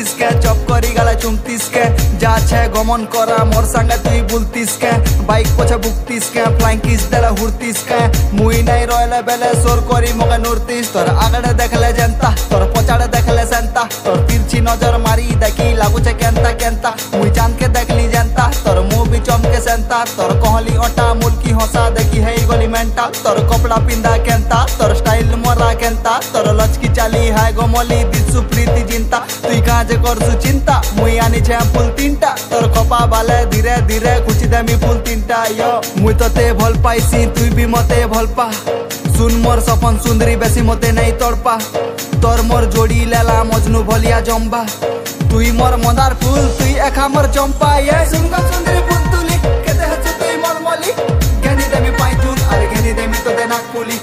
ঘুরতিস কে, chop করি গালে চুমতিস কে, যা আছে গমন করা মোর সঙ্গে তুই বলতিস কে, বাইক পছে বুকতিস কে, ফ্লাইং কিস দেলে হুড়তিস কে, মুই নাই রয়লে বেলে সোর করি মকে নুরতিস। তোর আগড়ে দেখলে জেনতা, তোর পচাড়ে দেখলে সেন্তা, তোর তিরছি নজর মারি দেখি লাগুছে কেনতা কেনতা, মুই চাঁদকে দেখলি জেনতা, তোর মুহ বি চমকে সেন্তা, তোর কহলি ওটা মুলকি হসা দেখি হেই গলি মেন্টা, তোর কপড়া পিন্ধা কেনতা, তোর স্টাইল মরা কেনতা, তোর লচকি চালি হায় গমলি দিছু প্রীতি চিন্তা, তুই কাজ করছু চিন্তা মুই আনিছে ফুল তিনটা, তোর খপা বালে ধীরে ধীরে খুচি দেমি ফুল তিনটা। ইয়ো মুই তোতে ভাল পাইছি তুই বি মতে ভাল পা, শুন মোর সপন সুন্দরী বেশি মতে নাই তড়পা, তোর মোর জোড়ি লেলা মজনু ভলিয়া জম্বা, তুই মোর মন্দার ফুল তুই একা মোর চম্পা। এ সুন্দর সুন্দরী ফুল তুলি কেতে হচ্ছে তুই মোর মলি, ঘেনি দেমি পাই চুল আর ঘেনি দেমি তোতে নাক ফুলি।